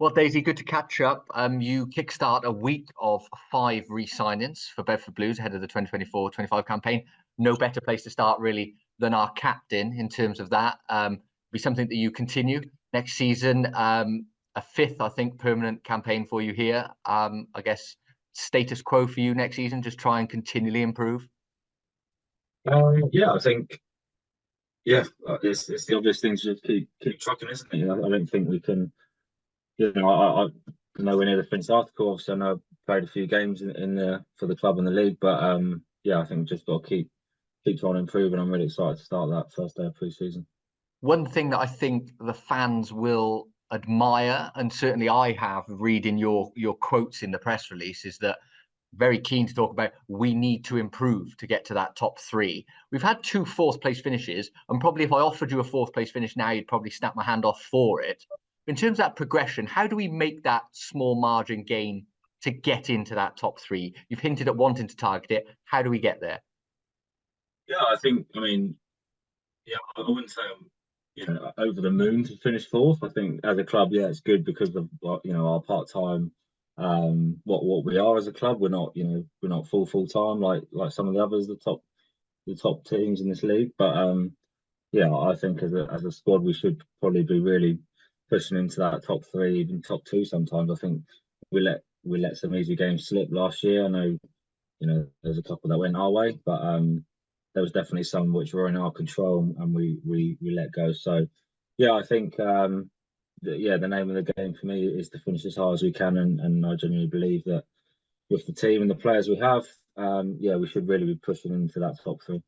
Well, Daisy, good to catch up. You kickstart a week of 5 re-signings for Bedford Blues ahead of the 2024-25 campaign. No better place to start, really, than our captain in terms of that. Be something that you continue next season. A fifth, I think, permanent campaign for you here. I guess status quo for you next season, just try and continually improve. Yeah, I think it's the obvious thing to just keep trucking, isn't it? I don't think we can. I nowhere near the finished article. Obviously, I know I've played a few games in the for the club and the league, but yeah, I think we've just got to keep trying to improve, and I'm really excited to start that first day of pre-season. One thing that I think the fans will admire, and certainly I have reading your quotes in the press release, is that very keen to talk about we need to improve to get to that top 3. We've had 2 fourth place finishes, and probably if I offered you a fourth place finish now, you'd probably snap my hand off for it. In terms of that progression, how do we make that small margin gain to get into that top 3? You've hinted at wanting to target it. How do we get there? Yeah, I mean, yeah, I wouldn't say I'm, over the moon to finish fourth. I think as a club, yeah, it's good because of our part-time, what we are as a club. We're not full time like some of the others, the top teams in this league. But yeah, I think as a squad, we should probably be really pushing into that top 3, even top 2 sometimes. I think we let some easy games slip last year. I know, there's a couple that went our way, but there was definitely some which were in our control and we let go. So yeah, I think the name of the game for me is to finish as hard as we can, and I genuinely believe that with the team and the players we have, yeah, we should really be pushing into that top 3.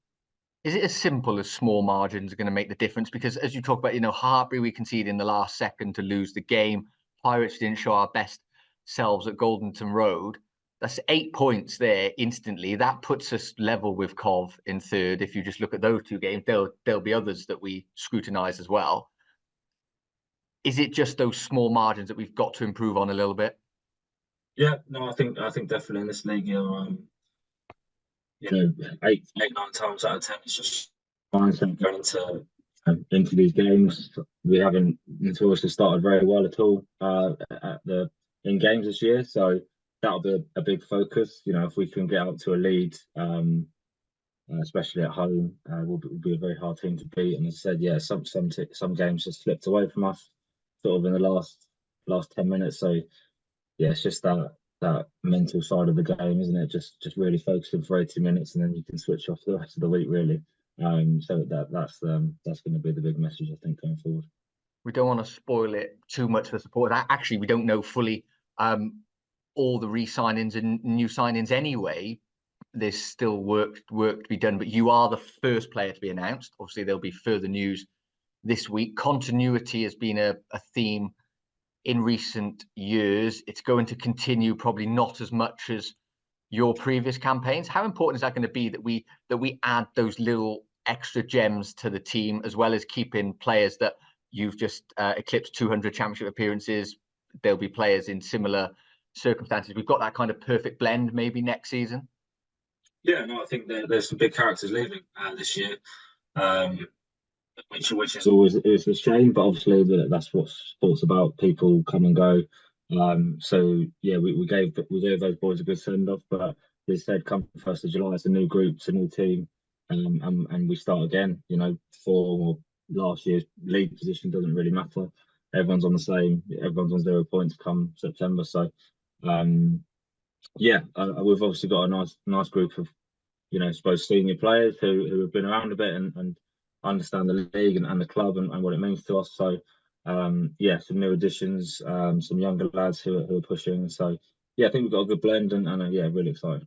Is it as simple as small margins are going to make the difference? Because as you talk about, Hartbury, we conceded in the last second to lose the game. Pirates didn't show our best selves at Goldenton Road. That's 8 points there instantly. That puts us level with Cov in third. If you just look at those 2 games, there'll be others that we scrutinise as well. Is it just those small margins that we've got to improve on a little bit? Yeah, no, I think definitely in this league, you know, eight, 9 times out of 10, it's just mindset going into these games. We haven't notoriously started very well at all in games this year, so that'll be a big focus. If we can get out to a lead, especially at home, we'll be a very hard team to beat. And as I said, yeah, some games just slipped away from us, sort of in the last 10 minutes. So yeah, it's just that mental side of the game, isn't it? Just really focusing for 80 minutes, and then you can switch off the rest of the week, really. So that's going to be the big message, I think, going forward. We don't want to spoil it too much for supporters. Actually, we don't know fully all the re-signings and new signings anyway. There's still work to be done, but you are the first player to be announced. Obviously, there'll be further news this week. Continuity has been a theme in recent years. It's going to continue, probably not as much as your previous campaigns. How important is that going to be that we add those little extra gems to the team, as well as keeping players that you've just eclipsed 200 championship appearances? There'll be players in similar circumstances. We've got that kind of perfect blend maybe next season. Yeah, no, I think there's some big characters leaving this year, um, which is always is a shame, but obviously that's what sports about. People come and go. So yeah, we gave those boys a good send off, but they said come 1st of July, it's a new group, it's a new team, and we start again. For last year's league position doesn't really matter. Everyone's on the same. Everyone's on 0 points come September. So yeah, we've obviously got a nice group of I suppose senior players who have been around a bit and understand the league and the club and what it means to us. So yeah, some new additions, some younger lads who are pushing. So yeah, I think we've got a good blend and yeah, really excited.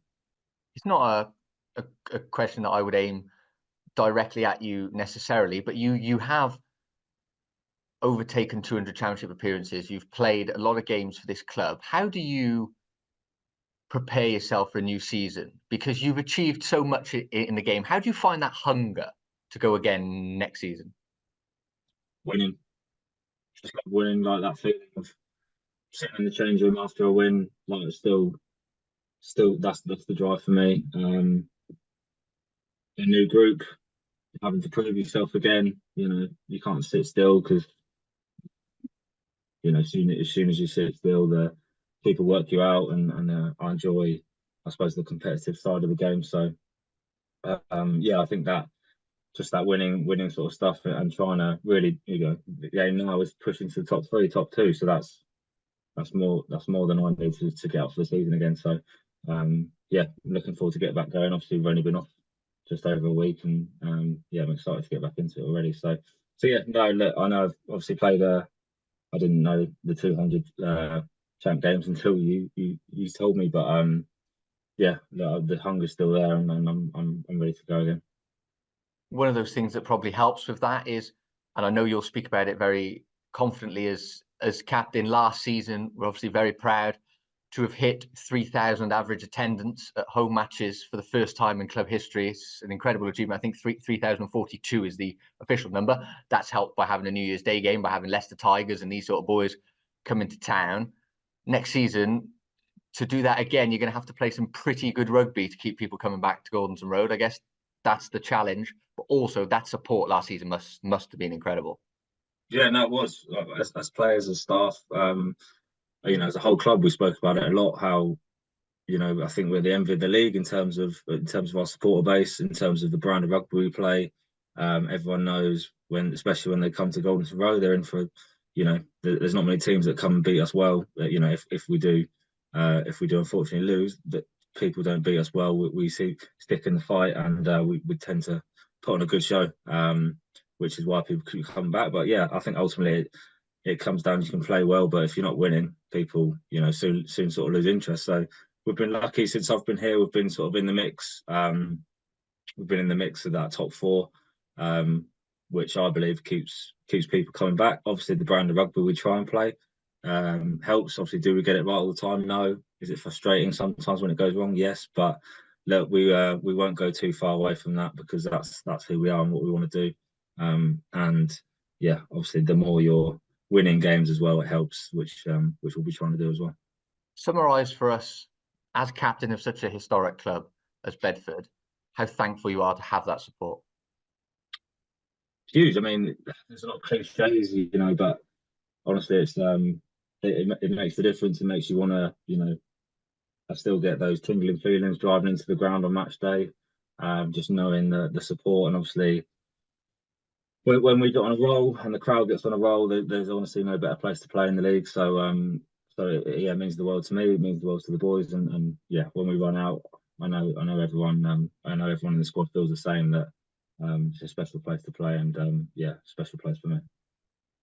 It's not a question that I would aim directly at you necessarily, but you have overtaken 200 championship appearances. You've played a lot of games for this club. How do you prepare yourself for a new season? Because you've achieved so much in the game. How do you find that hunger to go again next season? Winning, just like winning, like that feeling of sitting in the change room after a win, like it's still that's the drive for me. A new group, having to prove yourself again. You can't sit still because as soon as you sit still, the people work you out, and I enjoy, I suppose, the competitive side of the game. So yeah, I think that just that winning sort of stuff, and trying to really, the game now is pushing to the top three, top two. So that's more than I need to get up for the season again. So yeah, I'm looking forward to get back going. Obviously, we've only been off just over a week, and yeah, I'm excited to get back into it already. So yeah, no, look, I know I've obviously played. I didn't know the 200 champ games until you told me, but yeah, the hunger's still there, and I'm ready to go again. One of those things that probably helps with that is, and I know you'll speak about it very confidently as captain last season, we're obviously very proud to have hit 3,000 average attendance at home matches for the first time in club history. It's an incredible achievement. I think 3,042 is the official number. That's helped by having a New Year's Day game, by having Leicester Tigers and these sort of boys come into town. Next season, to do that again, you're going to have to play some pretty good rugby to keep people coming back to Gordonson Road. I guess that's the challenge, but also that support last season must have been incredible. Yeah, no, it was as players, as staff, as a whole club, we spoke about it a lot. How I think we're the envy of the league in terms of our supporter base, in terms of the brand of rugby we play. Everyone knows especially when they come to Golden Road, they're in for, there's not many teams that come and beat us well. If we do, unfortunately lose, that people don't beat us well. We stick in the fight, and we tend to put on a good show, which is why people keep coming back. But yeah, I think ultimately it comes down, you can play well, but if you're not winning, people soon sort of lose interest. So we've been lucky since I've been here. We've been sort of in the mix. We've been in the mix of that top four, which I believe keeps people coming back. Obviously, the brand of rugby we try and play helps. Obviously, do we get it right all the time? No. Is it frustrating sometimes when it goes wrong? Yes. But look, we won't go too far away from that, because that's who we are and what we want to do. And yeah, obviously, the more you're winning games as well, it helps, which we'll be trying to do as well. Summarise for us, as captain of such a historic club as Bedford, how thankful you are to have that support. Huge. I mean, there's a lot of cliches, but honestly, it makes the difference. It makes you want to, I still get those tingling feelings driving into the ground on match day, just knowing the support. And obviously, when we get on a roll and the crowd gets on a roll, there's honestly no better place to play in the league. So yeah, it means the world to me. It means the world to the boys. And yeah, when we run out, I know everyone. I know everyone in the squad feels the same. That it's a special place to play, and yeah, special place for me.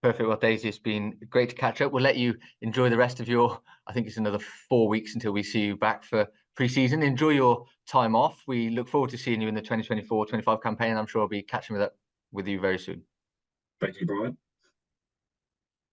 Perfect. Well, Daisy, it's been great to catch up. We'll let you enjoy the rest of I think it's another 4 weeks until we see you back for pre-season. Enjoy your time off. We look forward to seeing you in the 2024-25 campaign. I'm sure I'll be catching up with you very soon. Thank you, Brian.